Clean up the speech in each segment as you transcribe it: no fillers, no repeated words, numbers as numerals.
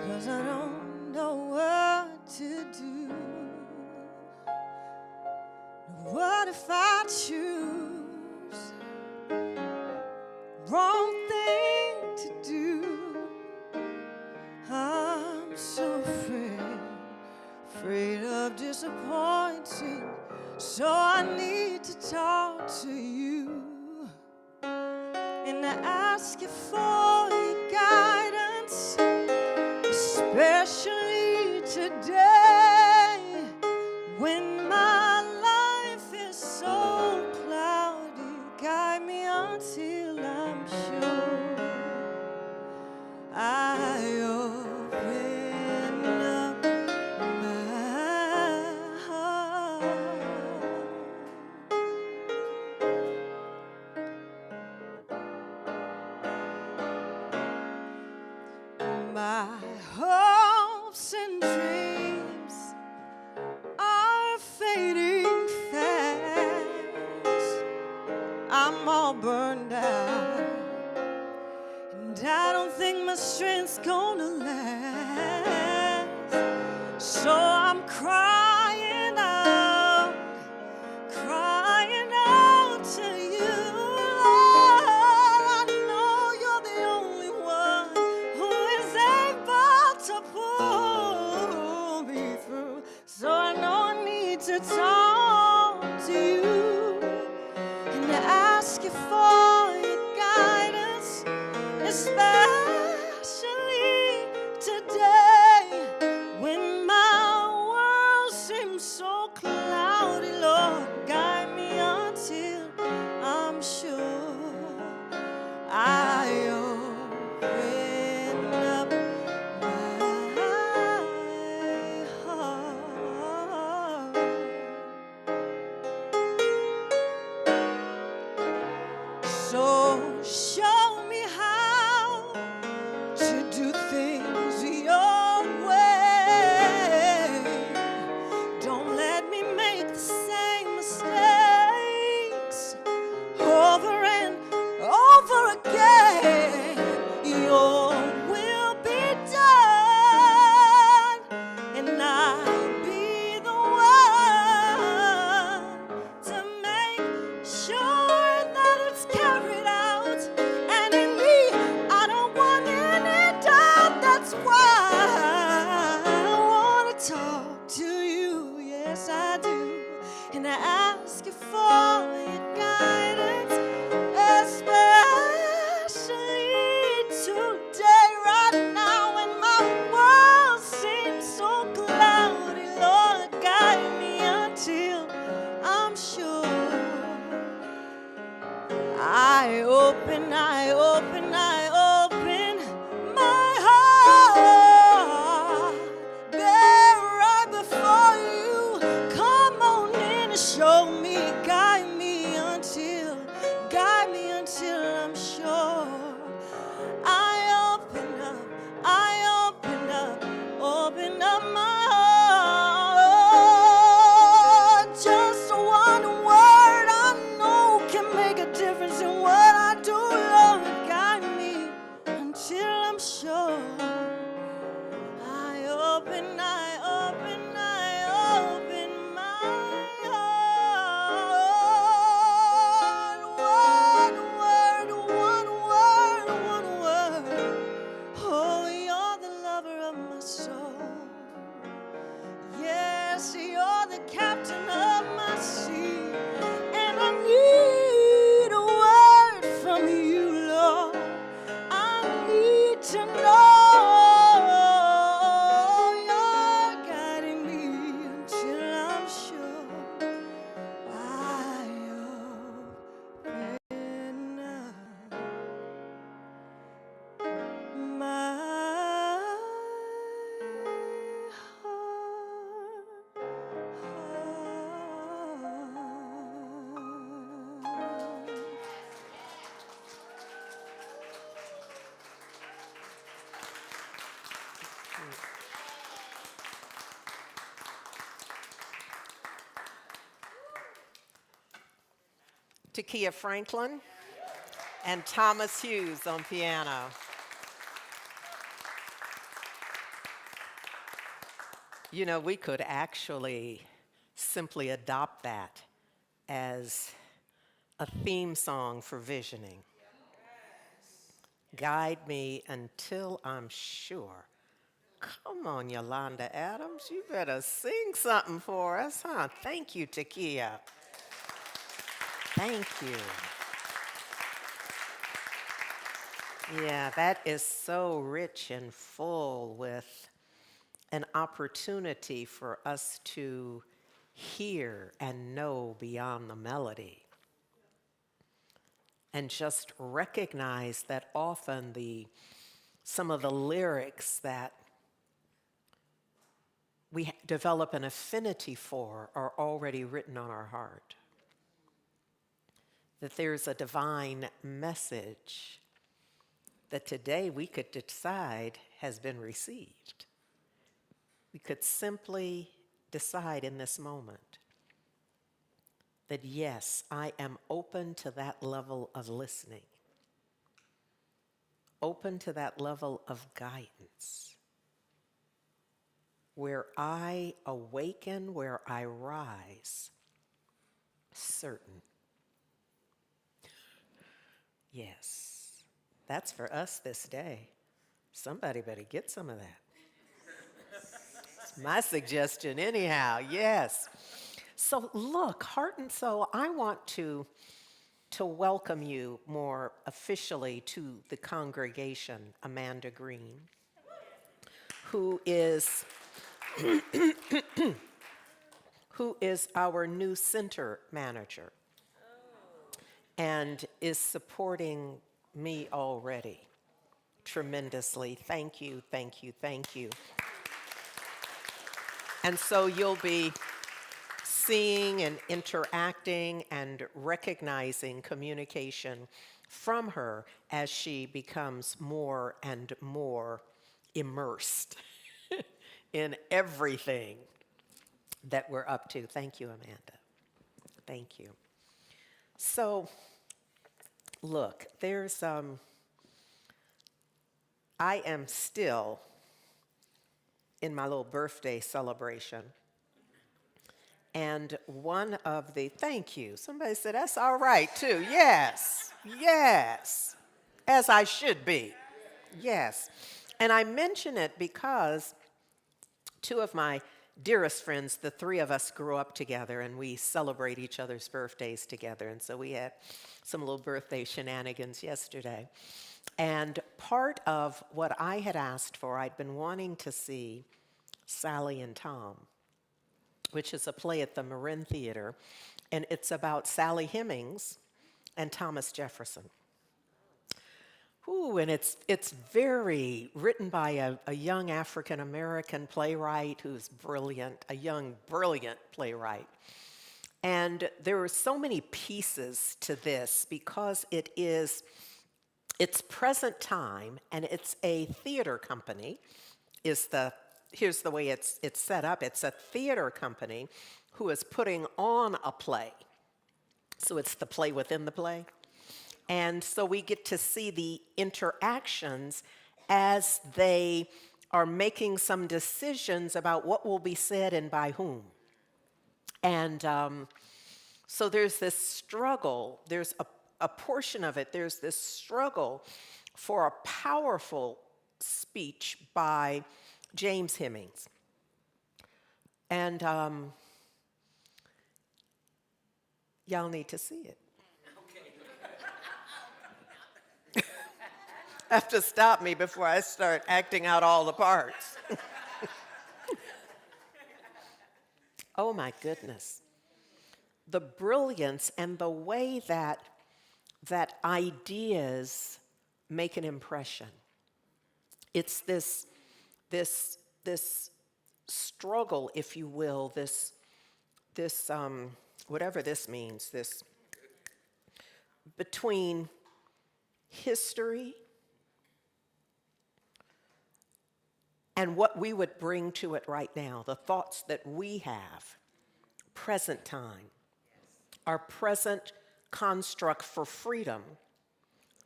'cause I don't know what to do. What if I choose wrong thing to do? I'm so afraid of disappointing, so I need to talk to you and I ask you for your guidance, especially today when my life is so cloudy. Guide me until I'm sure I open up my heart. My hopes and dreams are fading fast. I'm all burned out, and I don't think my strength's gonna last. So I'm crying out to you, Lord. I know you're the only one who is able to pull me through. So I know I need to talk to you and ask you for your guidance, especially today when my world seems so cloudy. Lord, guide me until I'm sure I open up my heart. So show me how to do things your way. Don't let me make the same mistakes over and over again. Your will be done, and I'll be the one to make sure that it's carried out. And in me, I don't want any doubt. That's why I want to talk to you. Yes, I do. And I ask you for your guidance, especially today, right now, when my world seems so cloudy. Lord, guide me until I'm sure I open my heart, bare right before you. Come on in and show me, guide me until I'm sure I open up my heart. Just one word I know can make a difference in what I do. Lord, guide me until I'm sure I open my heart. One word. Oh, you're the lover of my soul. Yes, you're the captain of my sea, and I need a word from you, Lord. I need to know you're guiding me until I'm sure I open up my Takia Franklin and Thomas Hughes on piano. You know, we could actually simply adopt that as a theme song for visioning. Guide me until I'm sure. Come on, Yolanda Adams, you better sing something for us, huh? Thank you, Takia. Thank you. Yeah, that is so rich and full with an opportunity for us to hear and know beyond the melody. And just recognize that often some of the lyrics that we develop an affinity for are already written on our heart. That there's a divine message that today we could decide has been received. We could simply decide in this moment that yes, I am open to that level of listening, open to that level of guidance, where I awaken, where I rise, certain. Yes. That's for us this day. Somebody better get some of that. It's my suggestion anyhow, yes. So look, heart and soul, I want to welcome you more officially to the congregation, Amanda Green, who is our new center manager and is supporting me already tremendously. Thank you, thank you, thank you. And so you'll be seeing and interacting and recognizing communication from her as she becomes more and more immersed in everything that we're up to. Thank you, Amanda. Thank you. So, look, I am still in my little birthday celebration. And one of thank you, somebody said, that's all right too. Yes, yes, as I should be. Yes. And I mention it because two of my dearest friends, the three of us grew up together and we celebrate each other's birthdays together. And so we had some little birthday shenanigans yesterday. And part of what I had asked for, I'd been wanting to see Sally and Tom, which is a play at the Marin Theater, and it's about Sally Hemings and Thomas Jefferson. Ooh, and it's very written by a young African-American playwright who's brilliant, a young, brilliant playwright. And there are so many pieces to this because it's present time, and it's a theater company, here's the way it's set up. It's a theater company who is putting on a play. So it's the play within the play. And so we get to see the interactions as they are making some decisions about what will be said and by whom. And so there's this struggle. There's a portion of it. There's this struggle for a powerful speech by James Hemings. And y'all need to see it. Have to stop me before I start acting out all the parts. Oh my goodness. The brilliance and the way that ideas make an impression. It's this struggle, if you will, this whatever this means, this between history and what we would bring to it right now, the thoughts that we have, present time. Our present construct for freedom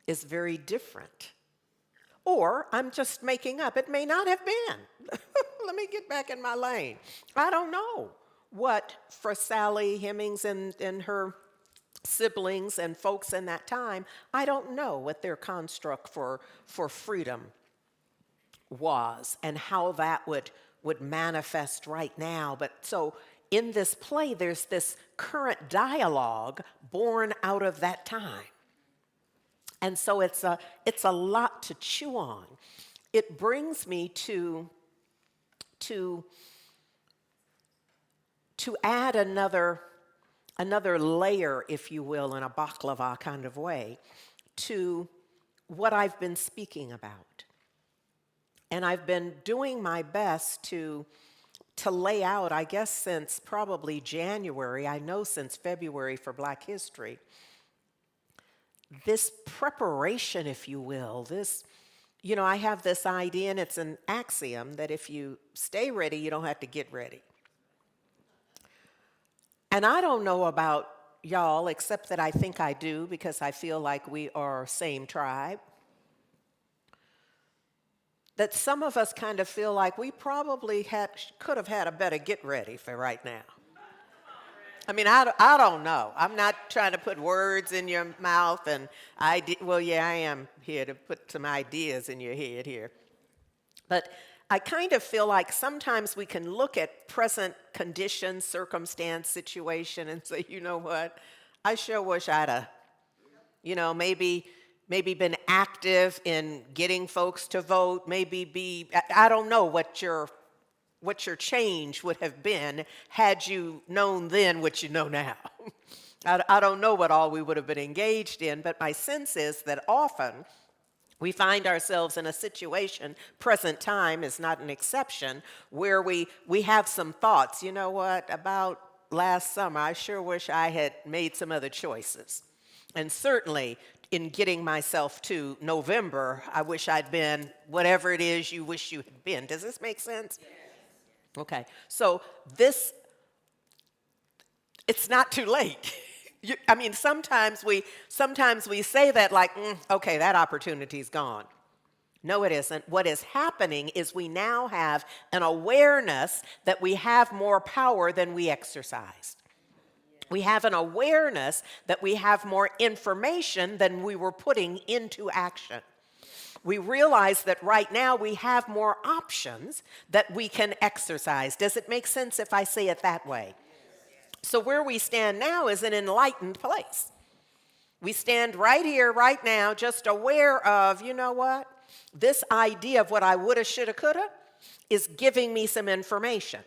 is very different. Or I'm just making up. It may not have been. let me get back in my lane. I don't know what for Sally Hemings and her siblings and folks in that time, I don't know what their construct for freedom was and how that would manifest right now. But so in this play, there's this current dialogue born out of that time. And so it's a lot to chew on. It brings me to add another layer, if you will, in a baklava kind of way, to what I've been speaking about. And I've been doing my best to lay out, I guess since probably January, I know since February for Black History, this preparation, if you will, this, I have this idea, and it's an axiom, that if you stay ready, you don't have to get ready. And I don't know about y'all, except that I think I do, because I feel like we are same tribe, that some of us kind of feel like we probably could have had a better get ready for right now. I mean, I don't know. I'm not trying to put words in your mouth, and I am here to put some ideas in your head here. But I kind of feel like sometimes we can look at present condition, circumstance, situation, and say, you know what, I sure wish I'd have, maybe been active in getting folks to vote, I don't know what your change would have been had you known then what you know now. I don't know what all we would have been engaged in, but my sense is that often we find ourselves in a situation, present time is not an exception, where we have some thoughts. You know what, about last summer, I sure wish I had made some other choices. And certainly in getting myself to November, I wish I'd been whatever it is you wish you had been. Does this make sense? Yes. Okay, so it's not too late. Sometimes we say that like, okay, that opportunity's gone. No, it isn't. What is happening is we now have an awareness that we have more power than we exercised. We have an awareness that we have more information than we were putting into action. We realize that right now we have more options that we can exercise. Does it make sense if I say it that way? So where we stand now is an enlightened place. We stand right here, right now, just aware of, you know what? This idea of what I woulda, shoulda, coulda is giving me some information.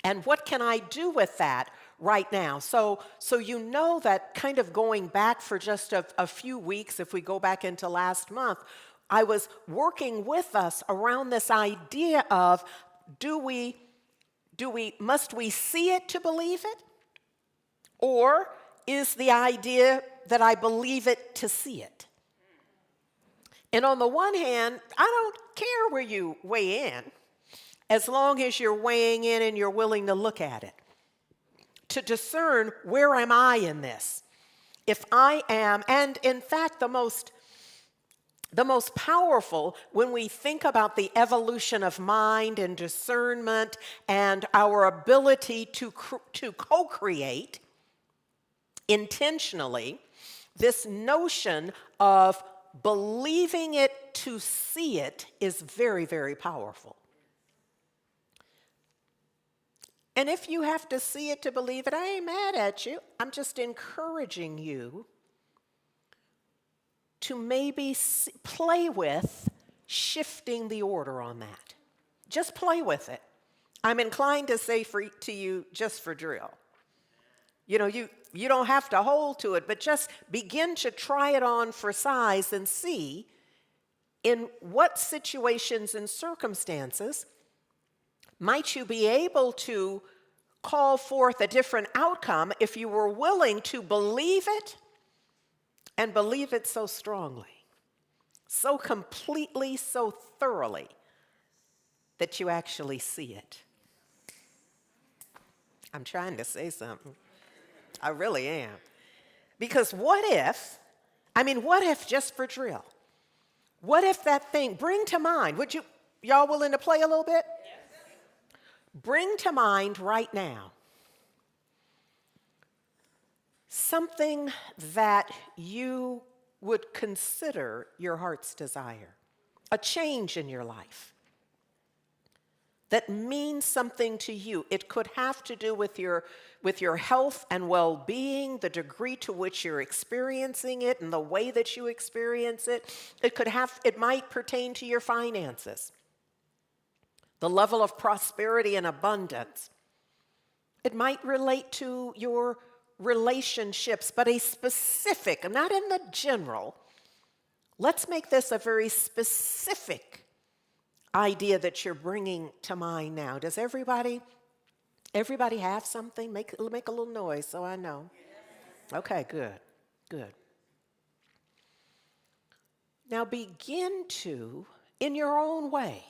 And what can I do with that right now? So that kind of going back for just a few weeks, if we go back into last month, I was working with us around this idea of must we see it to believe it? Or is the idea that I believe it to see it? And on the one hand, I don't care where you weigh in, as long as you're weighing in and you're willing to look at it, to discern where am I in this? If I am, and in fact, the most powerful when we think about the evolution of mind and discernment and our ability to co-create intentionally, this notion of believing it to see it is very, very powerful. And if you have to see it to believe it, I ain't mad at you. I'm just encouraging you to maybe play with shifting the order on that. Just play with it. I'm inclined to say to you, just for drill. You don't have to hold to it, but just begin to try it on for size and see in what situations and circumstances might you be able to call forth a different outcome if you were willing to believe it and believe it so strongly, so completely, so thoroughly that you actually see it. I'm trying to say something. I really am. Because what if, just for drill, what if that thing, bring to mind, y'all willing to play a little bit? Yes. Bring to mind right now something that you would consider your heart's desire, a change in your life that means something to you. It could have to do with your health and well-being, the degree to which you're experiencing it and the way that you experience it. It might pertain to your finances, the level of prosperity and abundance. It might relate to your relationships, but a specific, not in the general. Let's make this a very specific idea that you're bringing to mind now. Does everybody have something? Make a little noise so I know. Okay, good. Now begin to, in your own way,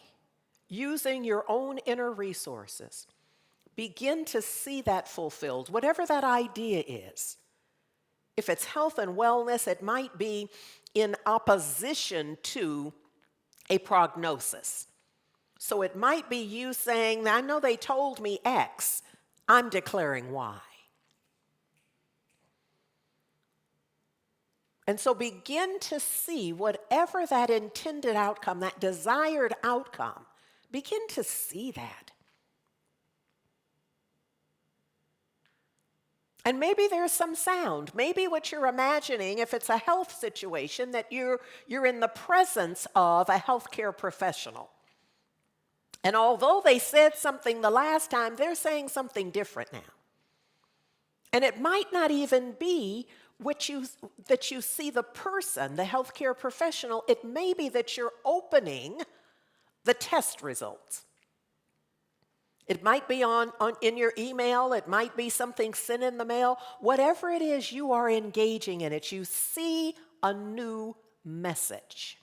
using your own inner resources, begin to see that fulfilled, whatever that idea is. If it's health and wellness, it might be in opposition to a prognosis. So it might be you saying, I know they told me X, I'm declaring Y. And so begin to see whatever that intended outcome, that desired outcome, begin to see that. And maybe there's some sound. Maybe what you're imagining, if it's a health situation, that you're in the presence of a healthcare professional. And although they said something the last time, they're saying something different now. And it might not even be that you see the person, the healthcare professional. It may be that you're opening the test results. It might be in your email. It might be something sent in the mail. Whatever it is, you are engaging in it. You see a new message.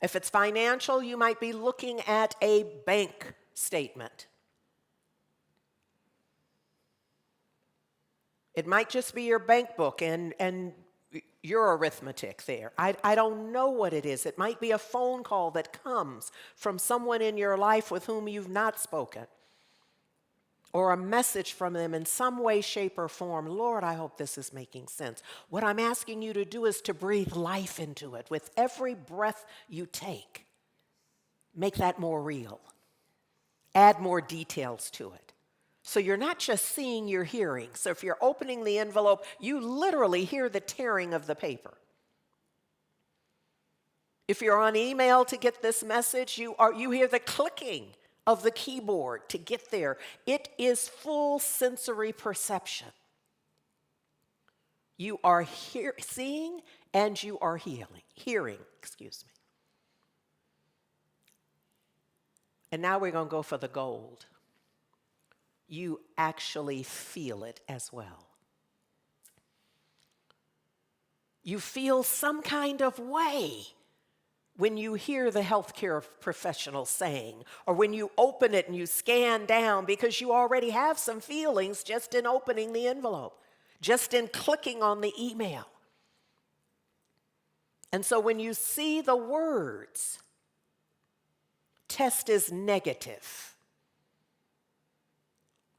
If it's financial, you might be looking at a bank statement. It might just be your bank book and your arithmetic there. I don't know what it is. It might be a phone call that comes from someone in your life with whom you've not spoken, or a message from them in some way, shape, or form. Lord, I hope this is making sense. What I'm asking you to do is to breathe life into it. With every breath you take, make that more real. Add more details to it. So you're not just seeing, you're hearing. So if you're opening the envelope, you literally hear the tearing of the paper. If you're on email to get this message, you hear the clicking of the keyboard to get there. It is full sensory perception. You are seeing and you are hearing. And now we're going to go for the gold. You actually feel it as well. You feel some kind of way when you hear the healthcare professional saying, or when you open it and you scan down, because you already have some feelings just in opening the envelope, just in clicking on the email. And so when you see the words, test is negative.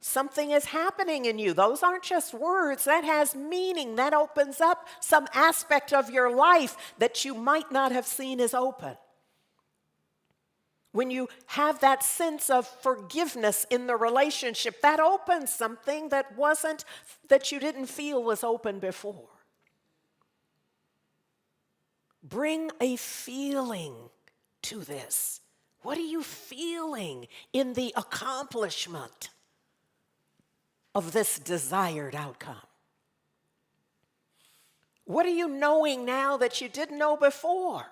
Something is happening in you. Those aren't just words. That has meaning. That opens up some aspect of your life that you might not have seen as open. When you have that sense of forgiveness in the relationship, that opens something that you didn't feel was open before. Bring a feeling to this. What are you feeling in the accomplishment of this desired outcome? What are you knowing now that you didn't know before?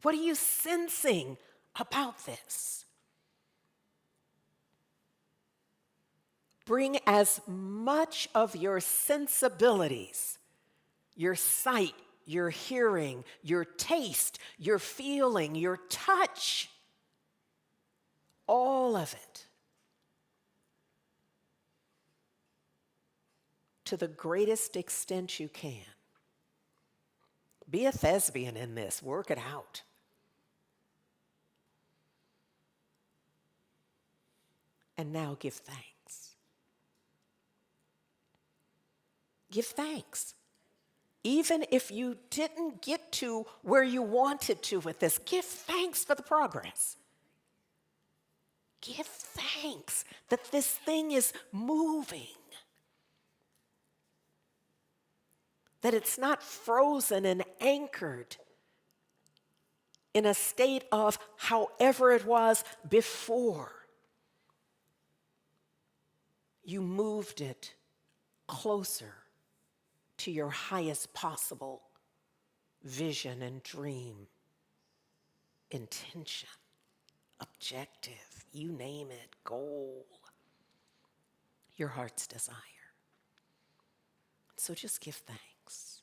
What are you sensing about this? Bring as much of your sensibilities, your sight, your hearing, your taste, your feeling, your touch, all of it, to the greatest extent you can. Be a thespian in this. Work it out. And now give thanks. Give thanks. Even if you didn't get to where you wanted to with this, give thanks for the progress. Give thanks that this thing is moving. That it's not frozen and anchored in a state of however it was before. You moved it closer to your highest possible vision and dream, intention, objective, you name it, goal, your heart's desire. So just give thanks.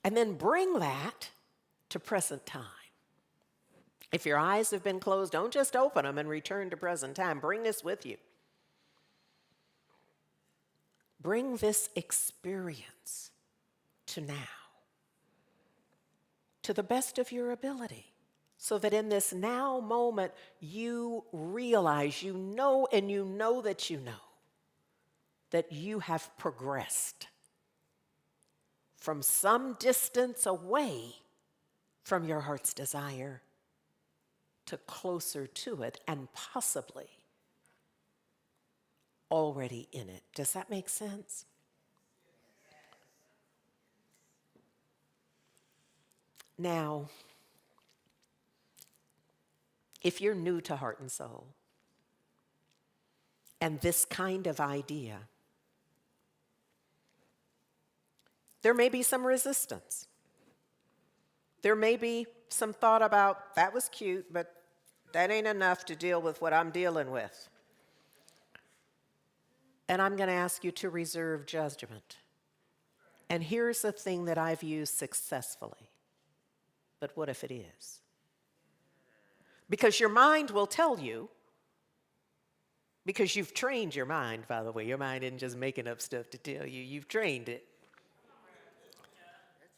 And then bring that to present time. If your eyes have been closed, don't just open them and return to present time. Bring this with you. Bring this experience to now, to the best of your ability, so that in this now moment you realize, you know that you have progressed from some distance away from your heart's desire to closer to it and possibly already in it. Does that make sense? Now, if you're new to heart and soul, and this kind of idea, there may be some resistance. There may be some thought about, that was cute, but that ain't enough to deal with what I'm dealing with. And I'm going to ask you to reserve judgment. And here's the thing that I've used successfully. But what if it is? Because your mind will tell you, because you've trained your mind, by the way. Your mind isn't just making up stuff to tell you. You've trained it.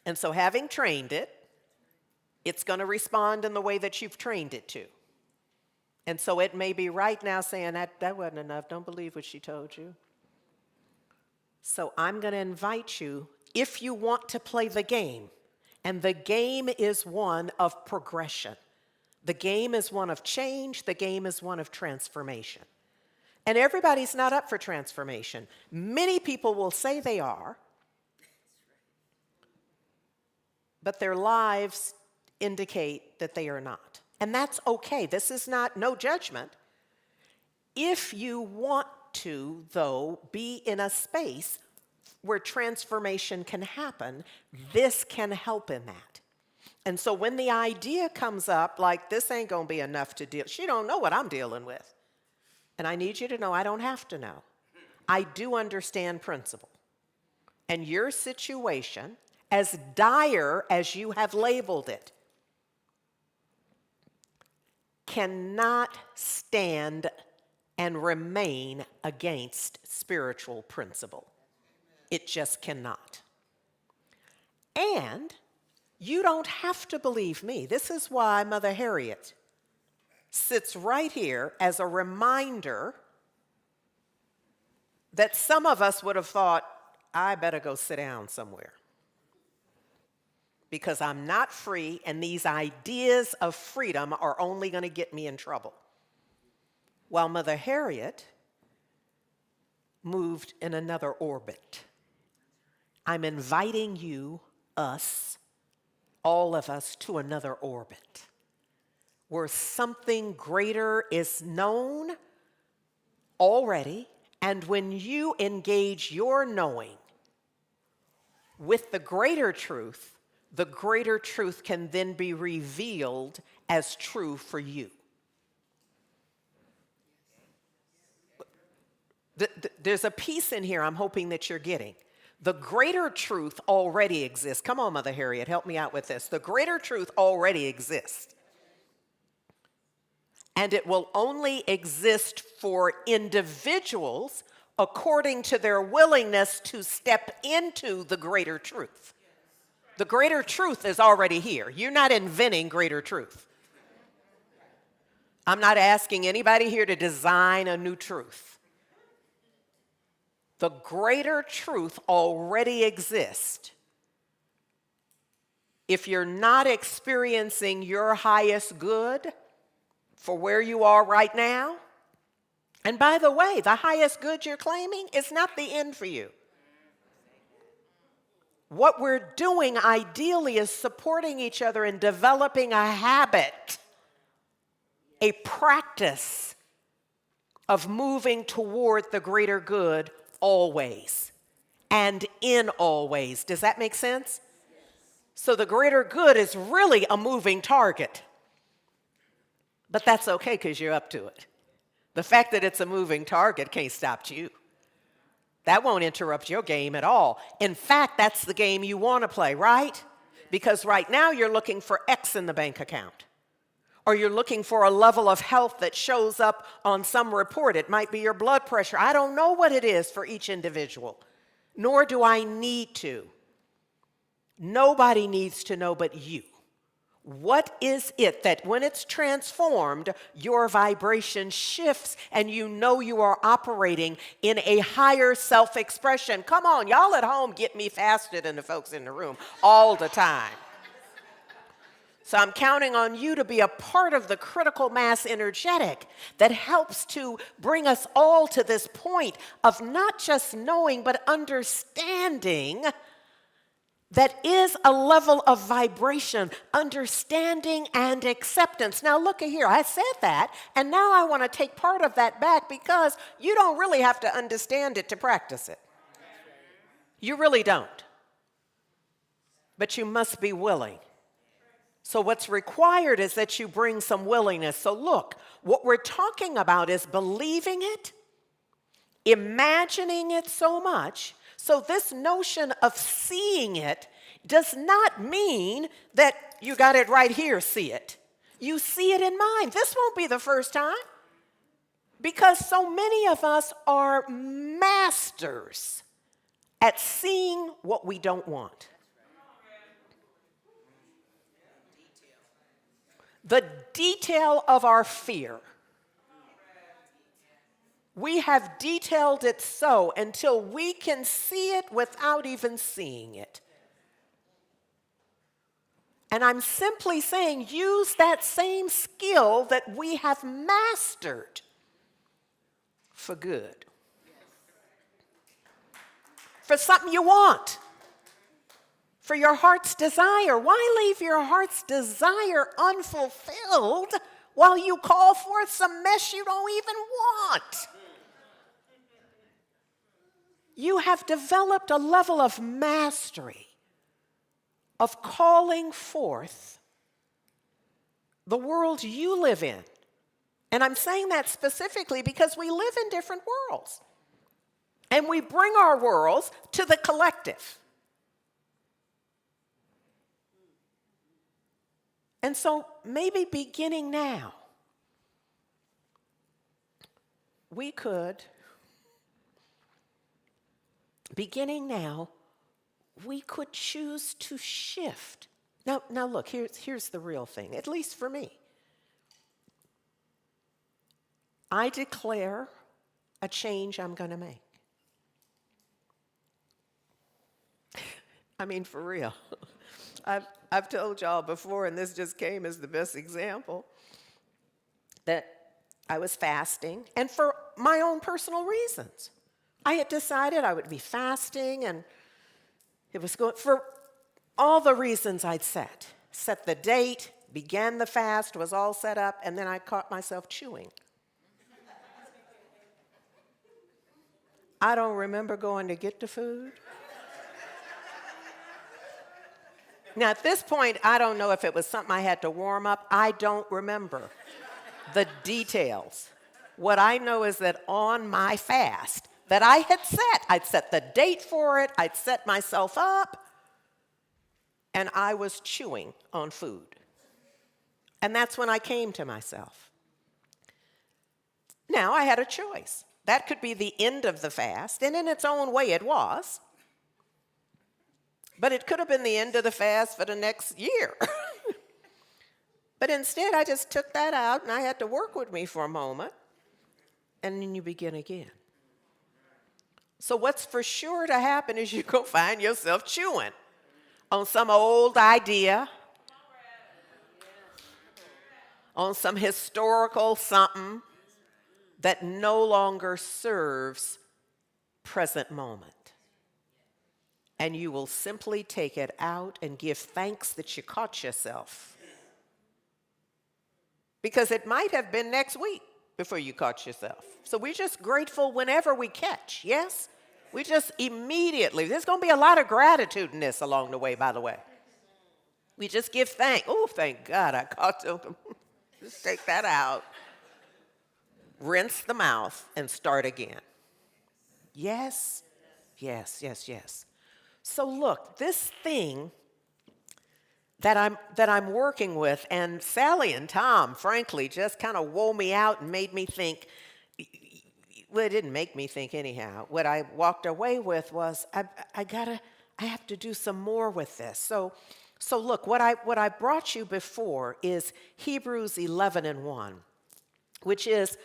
And so having trained it, it's going to respond in the way that you've trained it to. And so it may be right now saying, that wasn't enough. Don't believe what she told you. So I'm going to invite you, if you want to play the game, and the game is one of progression. The game is one of change. The game is one of transformation. And everybody's not up for transformation. Many people will say they are, but their lives indicate that they are not. And that's okay. This is no judgment. If you want to, though, be in a space where transformation can happen, this can help in that. And so when the idea comes up, like, this ain't going to be enough to deal, she don't know what I'm dealing with. And I need you to know I don't have to know. I do understand principle. And your situation, as dire as you have labeled it, cannot stand and remain against spiritual principle. It just cannot. And you don't have to believe me. This is why Mother Harriet sits right here as a reminder that some of us would have thought, I better go sit down somewhere, because I'm not free, and these ideas of freedom are only going to get me in trouble. While Mother Harriet moved in another orbit. I'm inviting you, us, all of us, to another orbit where something greater is known already, and when you engage your knowing with the greater truth can then be revealed as true for you. There's a piece in here I'm hoping that you're getting. The greater truth already exists. Come on, Mother Harriet, help me out with this. The greater truth already exists. And it will only exist for individuals according to their willingness to step into the greater truth. The greater truth is already here. You're not inventing greater truth. I'm not asking anybody here to design a new truth. The greater truth already exists. If you're not experiencing your highest good for where you are right now, and by the way, the highest good you're claiming is not the end for you. What we're doing ideally is supporting each other in developing a habit, a practice of moving toward the greater good always and in all ways. Does that make sense? So the greater good is really a moving target. But that's okay because you're up to it. The fact that it's a moving target can't stop you. That won't interrupt your game at all. In fact, that's the game you want to play, right? Because right now you're looking for X in the bank account. Or you're looking for a level of health that shows up on some report. It might be your blood pressure. I don't know what it is for each individual, nor do I need to. Nobody needs to know but you. What is it that when it's transformed, your vibration shifts and you know you are operating in a higher self-expression? Come on, y'all at home get me faster than the folks in the room all the time. So I'm counting on you to be a part of the critical mass energetic that helps to bring us all to this point of not just knowing but understanding. That is a level of vibration, understanding, and acceptance. Now, look here, I said that, and now I want to take part of that back because you don't really have to understand it to practice it. You really don't. But you must be willing. So what's required is that you bring some willingness. So look, what we're talking about is believing it, imagining it so much. So this notion of seeing it does not mean that you got it right here, see it. You see it in mind. This won't be the first time because so many of us are masters at seeing what we don't want. The detail of our fear. We have detailed it so until we can see it without even seeing it. And I'm simply saying use that same skill that we have mastered for good. For something you want. For your heart's desire. Why leave your heart's desire unfulfilled while you call forth some mess you don't even want? You have developed a level of mastery of calling forth the world you live in. And I'm saying that specifically because we live in different worlds. And we bring our worlds to the collective. And so maybe beginning now, we could choose to shift. Now look, here's the real thing, at least for me. I declare a change I'm going to make. I mean, for real. I've told y'all before, and this just came as the best example, that I was fasting, and for my own personal reasons. I had decided I would be fasting, and it was going for all the reasons I'd set the date, began the fast, was all set up, and then I caught myself chewing. I don't remember going to get the food. Now, at this point, I don't know if it was something I had to warm up. I don't remember the details. What I know is that on my fast that I had set, I'd set the date for it, I'd set myself up, and I was chewing on food. And that's when I came to myself. Now, I had a choice. That could be the end of the fast, and in its own way it was. But it could have been the end of the fast for the next year. But instead, I just took that out and I had to work with me for a moment. And then you begin again. So what's for sure to happen is you're going to find yourself chewing on some old idea, on some historical something that no longer serves present moment. And you will simply take it out and give thanks that you caught yourself. Because it might have been next week before you caught yourself. So we're just grateful whenever we catch, yes? We just immediately, there's going to be a lot of gratitude in this along the way, by the way. We just give thanks. Oh, thank God I caught them. Just take that out. Rinse the mouth and start again. Yes, yes, yes, yes. So look, this thing that I'm working with, and Sally and Tom, frankly, just kind of wore me out and made me think. Well, it didn't make me think anyhow. What I walked away with was I have to do some more with this. So look, what I brought you before is Hebrews 11:1, which is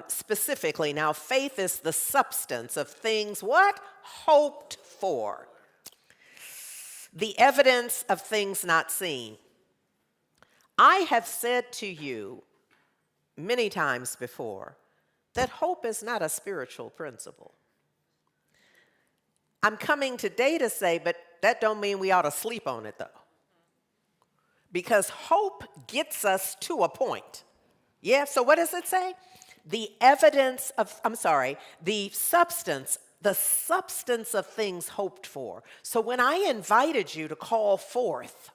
specifically, now faith is the substance of things what? Hoped for. The evidence of things not seen. I have said to you many times before that hope is not a spiritual principle. I'm coming today to say, but that don't mean we ought to sleep on it though. Because hope gets us to a point. Yeah, so what does it say? The substance of things hoped for. So when I invited you to call forth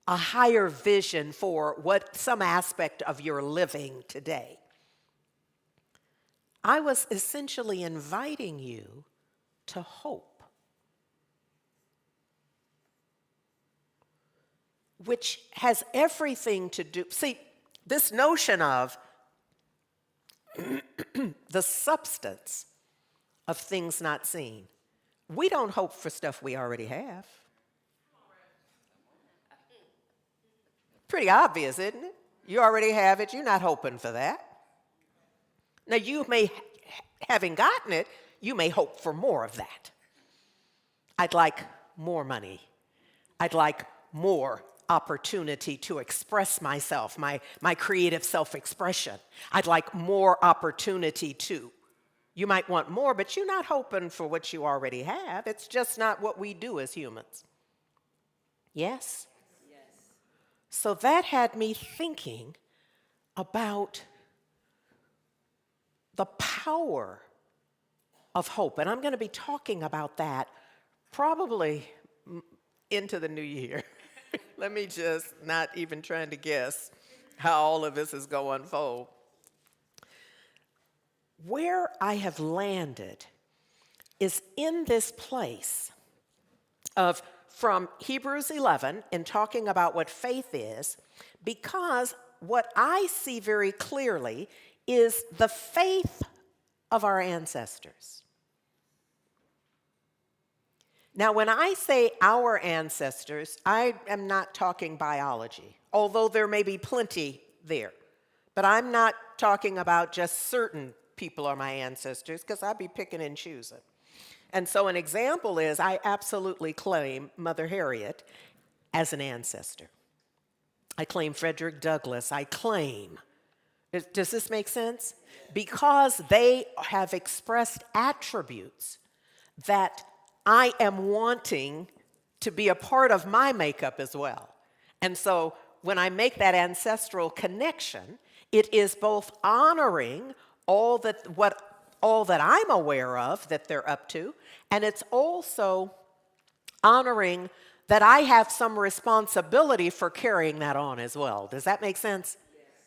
a higher vision for what some aspect of your living today, I was essentially inviting you to hope, which has everything to do, see, this notion of the substance of things not seen. We don't hope for stuff we already have. Pretty obvious, isn't it? You already have it. You're not hoping for that. Now, you may, having gotten it, you may hope for more of that. I'd like more money. I'd like more opportunity to express myself, my creative self-expression. I'd like more opportunity to. You might want more, but you're not hoping for what you already have. It's just not what we do as humans. Yes? Yes. So that had me thinking about the power of hope. And I'm going to be talking about that probably into the new year. Let me just not even trying to guess how all of this is going to unfold. Where I have landed is in this place of from Hebrews 11 in talking about what faith is, because what I see very clearly is the faith of our ancestors. Now, when I say our ancestors, I am not talking biology, although there may be plenty there. But I'm not talking about just certain people are my ancestors, because I'd be picking and choosing. And so an example is I absolutely claim Mother Harriet as an ancestor. I claim Frederick Douglass. I claim. Does this make sense? Because they have expressed attributes that I am wanting to be a part of my makeup as well. And so when I make that ancestral connection, it is both honoring all that I'm aware of that they're up to, and it's also honoring that I have some responsibility for carrying that on as well. Does that make sense?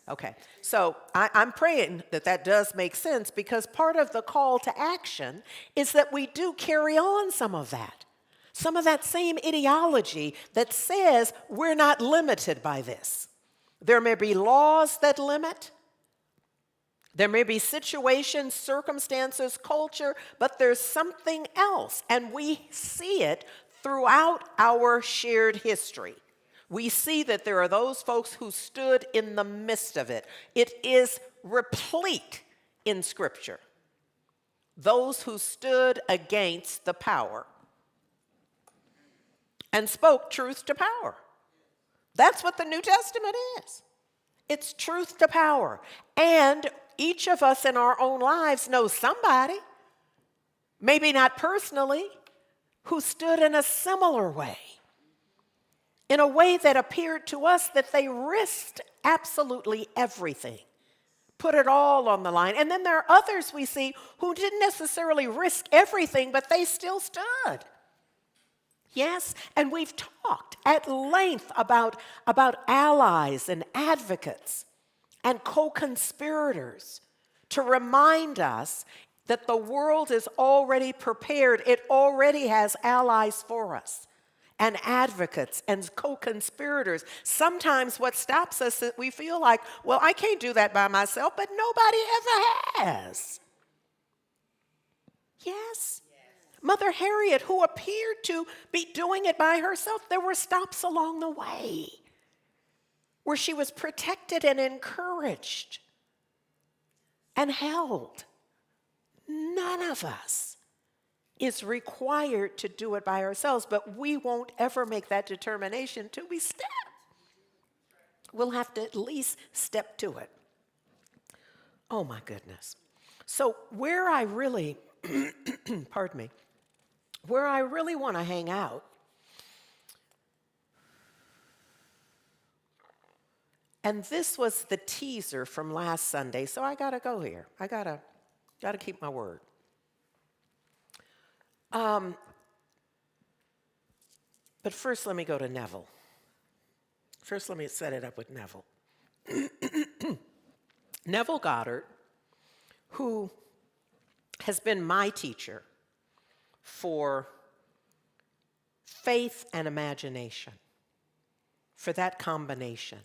Okay, so I'm praying that that does make sense, because part of the call to action is that we do carry on some of that same ideology that says we're not limited by this. There may be laws that limit. There may be situations, circumstances, culture, but there's something else, and we see it throughout our shared history. We see that there are those folks who stood in the midst of it. It is replete in Scripture. Those who stood against the power and spoke truth to power. That's what the New Testament is. It's truth to power. And each of us in our own lives knows somebody, maybe not personally, who stood in a similar way, in a way that appeared to us that they risked absolutely everything, put it all on the line. And then there are others we see who didn't necessarily risk everything, but they still stood. Yes, and we've talked at length about allies and advocates and co-conspirators to remind us that the world is already prepared. It already has allies for us and advocates and co-conspirators. Sometimes what stops us is we feel like, well, I can't do that by myself, but nobody ever has. Yes. Mother Harriet, who appeared to be doing it by herself, there were stops along the way where she was protected and encouraged and held. None of us is required to do it by ourselves, but we won't ever make that determination till we step. We'll have to at least step to it. Oh my goodness. So where I really, pardon me, where I really want to hang out, and this was the teaser from last Sunday, so I gotta go here. I gotta keep my word. But first, let me go to Neville. First, let me set it up with Neville. Neville Goddard, who has been my teacher for faith and imagination, for that combination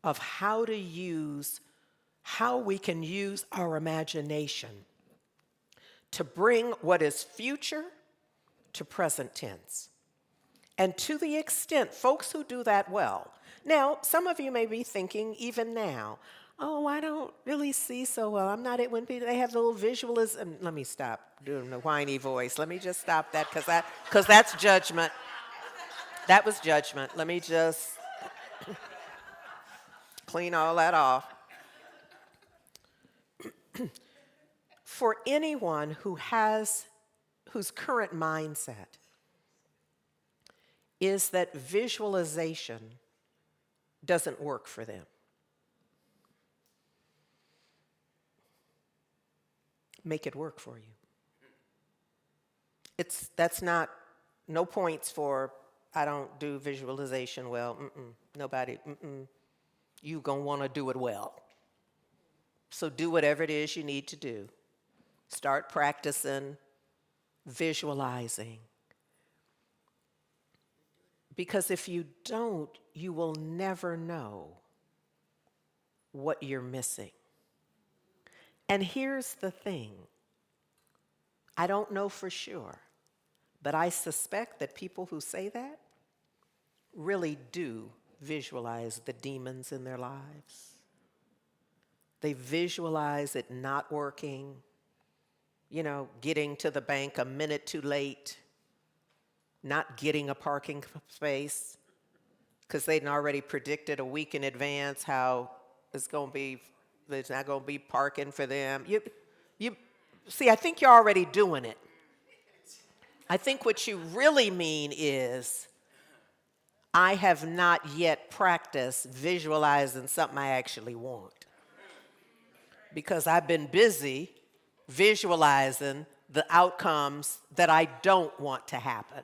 of how we can use our imagination to bring what is future to present tense. And to the extent, folks who do that well. Now, some of you may be thinking even now, oh, I don't really see so well. I'm not, when people, they have the little visualism. Let me stop doing the whiny voice. Let me just stop that because that's judgment. That was judgment. Let me just clean all that off. For anyone whose current mindset is that visualization doesn't work for them, make it work for you. That's not, no points for, I don't do visualization well. Nobody, you gonna wanna do it well. So do whatever it is you need to do. Start practicing visualizing. Because if you don't, you will never know what you're missing. And here's the thing. I don't know for sure, but I suspect that people who say that really do visualize the demons in their lives. They visualize it not working, getting to the bank a minute too late, not getting a parking space, because they'd already predicted a week in advance how there's not going to be parking for them. See, I think you're already doing it. I think what you really mean is, I have not yet practiced visualizing something I actually want. Because I've been busy visualizing the outcomes that I don't want to happen.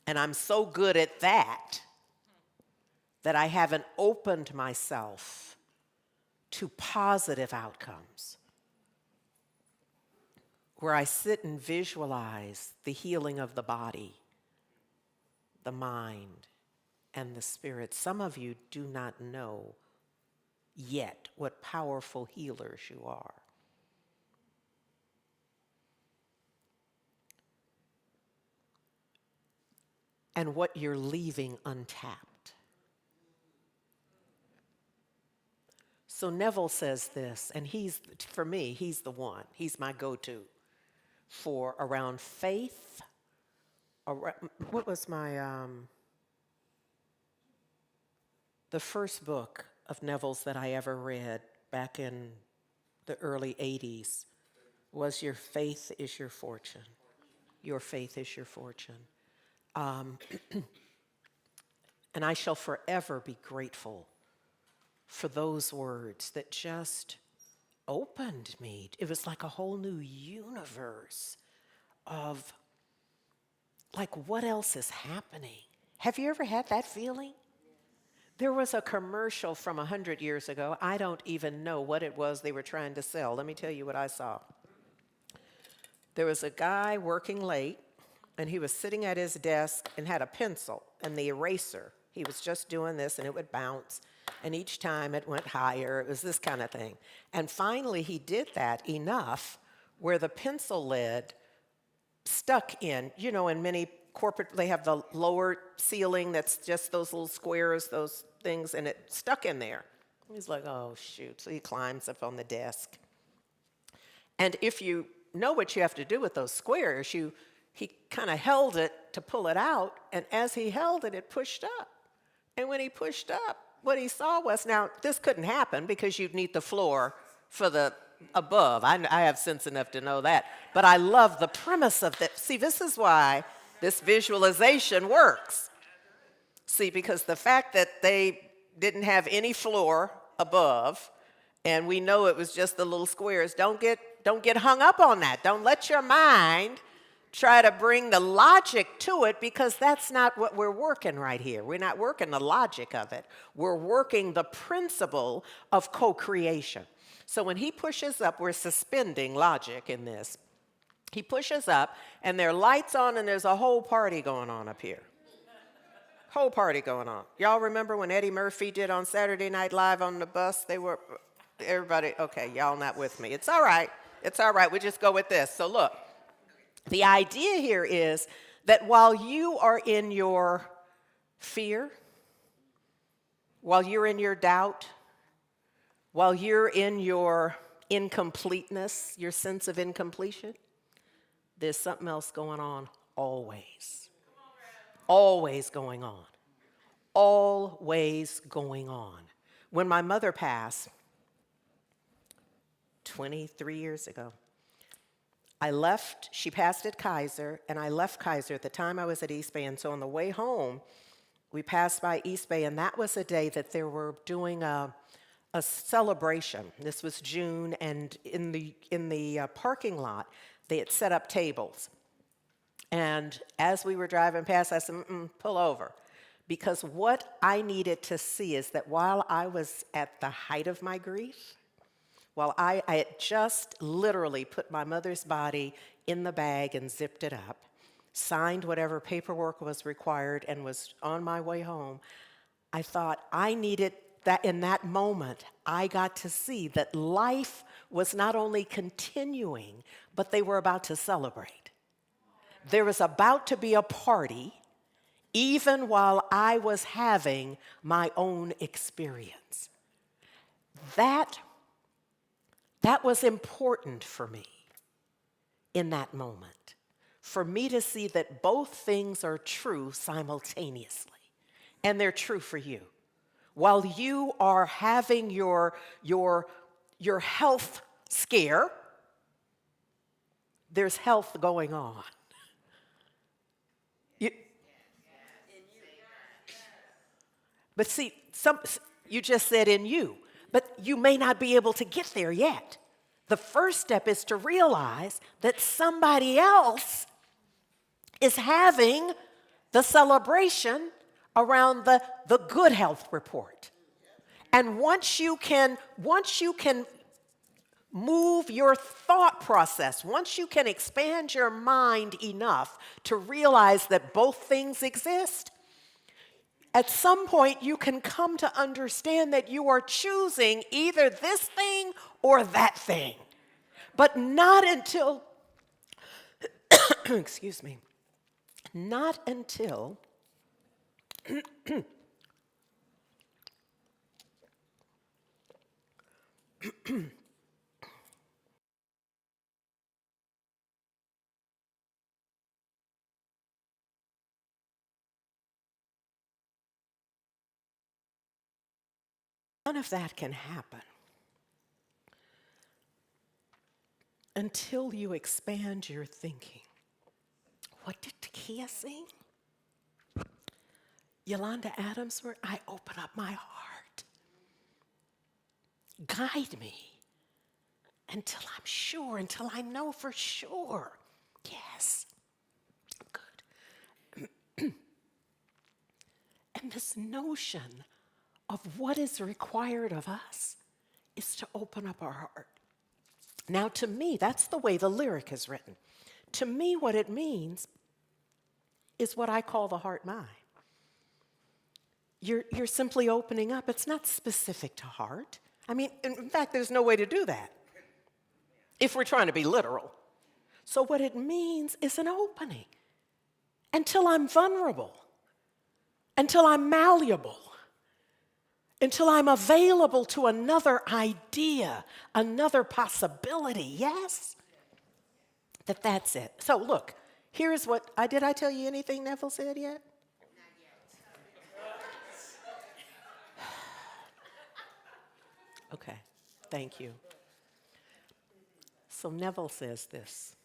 And I'm so good at that I haven't opened myself to positive outcomes, where I sit and visualize the healing of the body, the mind, and the spirit. Some of you do not know yet what powerful healers you are. and what you're leaving untapped. So Neville says this, and for me, he's the one. He's my go-to for around faith. What was the first book of Neville's that I ever read back in the early 80s was Your Faith is Your Fortune. Your faith is your fortune. And I shall forever be grateful for those words that just opened me. It was like a whole new universe of, like, what else is happening? Have you ever had that feeling? There was a commercial from 100 years ago. I don't even know what it was they were trying to sell. Let me tell you what I saw. There was a guy working late, and he was sitting at his desk and had a pencil and the eraser. He was just doing this, and it would bounce, and each time it went higher. It was this kind of thing. And finally, he did that enough where the pencil lead stuck in, in many corporate, they have the lower ceiling that's just those little squares, those things, and it stuck in there. He's like, oh, shoot. So he climbs up on the desk. And if you know what you have to do with those squares, he kind of held it to pull it out, and as he held it, it pushed up. And when he pushed up, what he saw was, now, this couldn't happen because you'd need the floor for the above. I have sense enough to know that. But I love the premise of that. See, this is why this visualization works. See, because the fact that they didn't have any floor above, and we know it was just the little squares, don't get hung up on that. Don't let your mind try to bring the logic to it, because that's not what we're working right here. We're not working the logic of it. We're working the principle of co-creation. So when he pushes up, we're suspending logic in this. He pushes up, and there are lights on, and there's a whole party going on up here. Whole party going on. Y'all remember when Eddie Murphy did on Saturday Night Live on the bus? Everybody, okay, y'all not with me. It's all right. It's all right. We just go with this. So look, the idea here is that while you are in your fear, while you're in your doubt, while you're in your incompleteness, your sense of incompletion, there's something else going on always. Always going on. Always going on. When my mother passed 23 years ago, she passed at Kaiser, and I left Kaiser. At the time I was at East Bay, and so on the way home, we passed by East Bay, and that was a day that they were doing a celebration. This was June, and in the parking lot, they had set up tables. And as we were driving past, I said, pull over. Because what I needed to see is that while I was at the height of my grief, while I had just literally put my mother's body in the bag and zipped it up, signed whatever paperwork was required, and was on my way home, I thought I needed that in that moment, I got to see that life was not only continuing, but they were about to celebrate. There was about to be a party, even while I was having my own experience. That was important for me in that moment, for me to see that both things are true simultaneously, and they're true for you. While you are having your health scare, there's health going on. But see, you just said in you, but you may not be able to get there yet. The first step is to realize that somebody else is having the celebration around the good health report. And once you can move your thought process, once you can expand your mind enough to realize that both things exist, at some point you can come to understand that you are choosing either this thing or that thing. But not until, excuse me, not until None of that can happen until you expand your thinking. What did Takia sing? Yolanda Adams, where I open up my heart. Guide me until I'm sure, until I know for sure. Yes, good. And this notion of what is required of us is to open up our heart. Now, to me, that's the way the lyric is written. To me, what it means is what I call the heart mind. You're simply opening up. It's not specific to heart. I mean, in fact, there's no way to do that if we're trying to be literal. So what it means is an opening until I'm vulnerable, until I'm malleable, until I'm available to another idea, another possibility. Yes? That's it. So look, here's what, did I tell you anything Neville said yet? Okay, thank you. So Neville says this: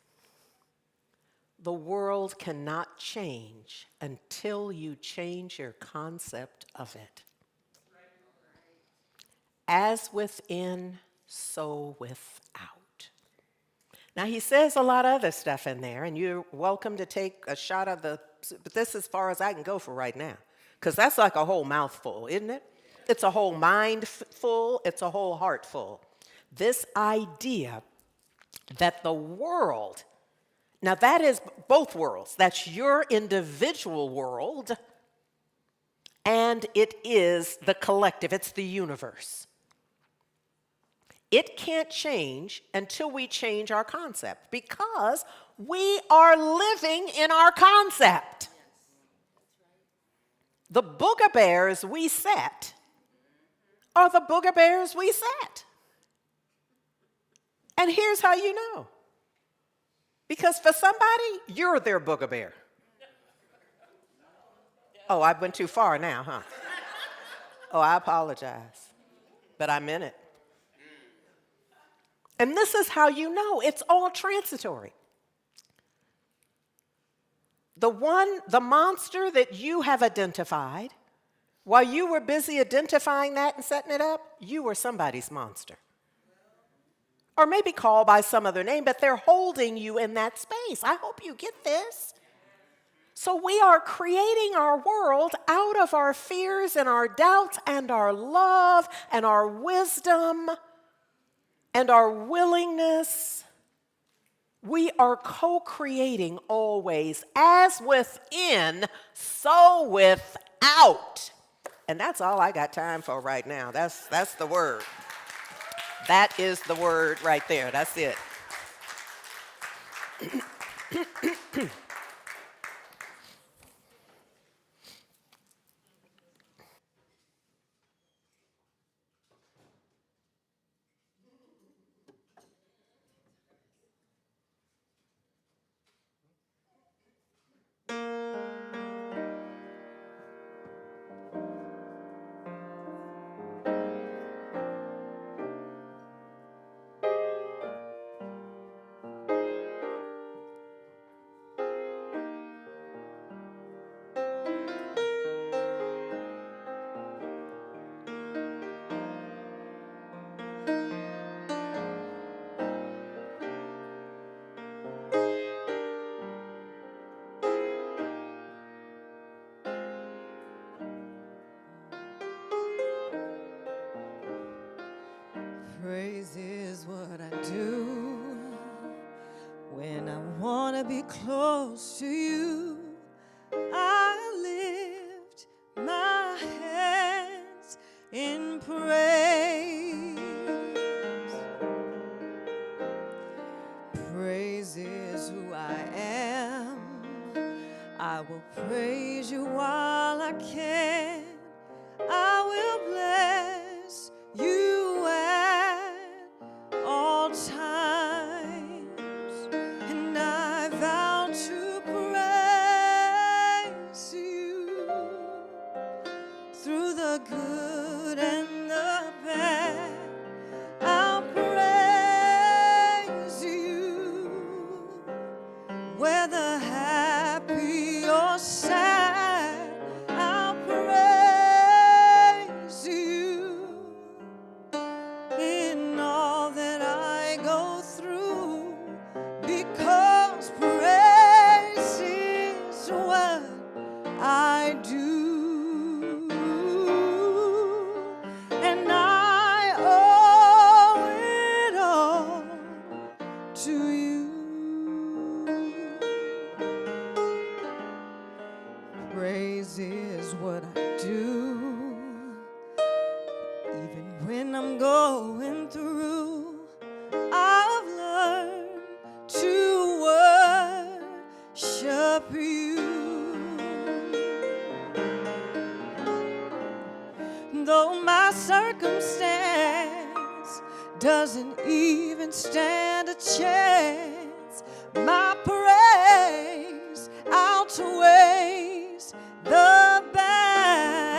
the world cannot change until you change your concept of it. As within, so without. Now he says a lot of other stuff in there, and you're welcome to take a shot of but this is as far as I can go for right now, because that's like a whole mouthful, isn't it? It's a whole mind full, it's a whole heart full. This idea that the world, now that is both worlds. That's your individual world, and it is the collective. It's the universe. It can't change until we change our concept, because we are living in our concept. The booger bears we set are the booger bears we set. And here's how you know. Because for somebody, you're their booger bear. Oh, I went too far now, huh? Oh, I apologize. But I meant it. And this is how you know it's all transitory. The monster that you have identified, while you were busy identifying that and setting it up, you were somebody's monster. Or maybe called by some other name, but they're holding you in that space. I hope you get this. So we are creating our world out of our fears and our doubts and our love and our wisdom and our willingness. We are co-creating always, as within, so without. And that's all I got time for right now. That's the word. That is the word right there. That's it. Praise is what I do when I want to be close to you. I lift my hands in praise. Praise is who I am. I will praise you while I can, I will bless you at all times, and I vow to praise you through the good and the bad. I'll praise you, whether happy or sad. I'll praise you in all that I go through, because praise is what I do. And I owe it all to you. Praise is what I do, even when I'm going through. I've learned to worship you. Though my circumstance doesn't even stand a chance, my praise outweighs the bad,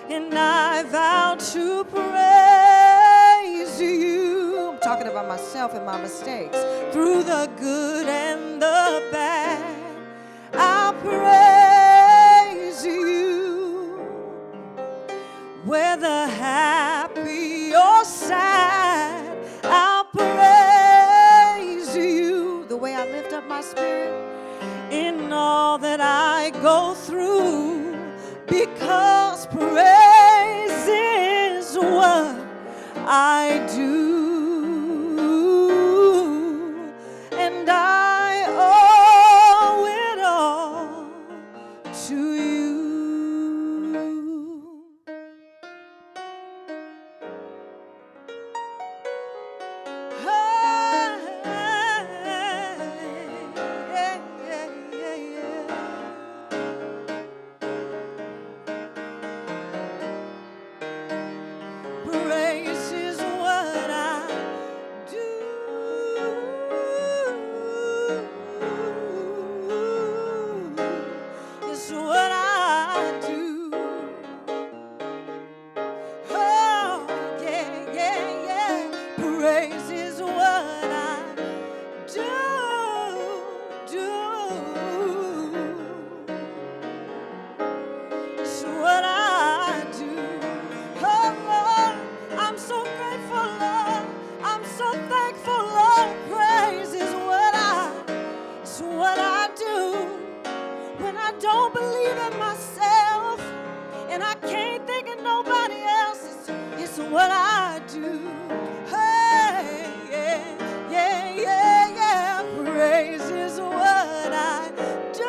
and I vow to praise you. I'm talking about myself and my mistakes. Through the good and the bad, I'll praise you, whether happy or sad. I'll praise you, the way I lift up my spirit in all that I go through, because praise is what I do. And I owe it all to you. Praise is what I do. It's what I do. Oh, yeah, yeah, yeah. Praise is what I do. It's what I do. Oh, Lord, I'm so grateful, Lord. I'm so thankful, Lord. Praise is it's what I do when I don't believe in myself and I can't think of nobody else. It's what I do. Hey, yeah, yeah, yeah, yeah. Praise is what I do.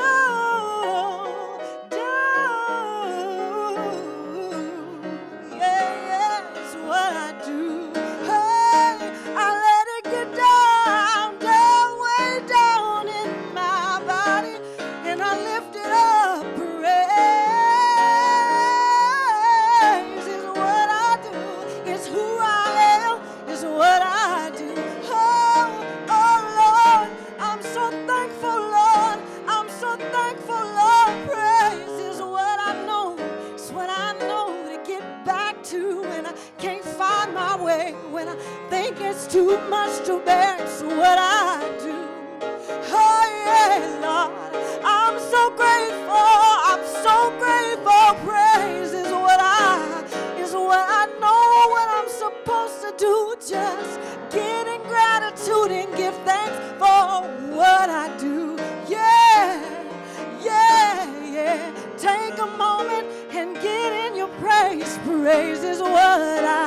Yeah, yeah, it's what I do. Hey, I let it get down, down, way down in my body, and I lift it up. Praise is what I do. It's who I am. It's what I do. Oh, oh Lord, I'm so thankful, Lord. I'm so thankful, Lord. Praise is what I know. It's what I know to get back to when I can't find my way, when I think it's too much to bear. It's what I do. Oh yeah, Lord, I'm so grateful. I'm so grateful. Praise is what I know what I'm supposed to do. Just get in gratitude and give thanks for what I do. Yeah, yeah, yeah. Take a moment and get in your praise. Praise is what I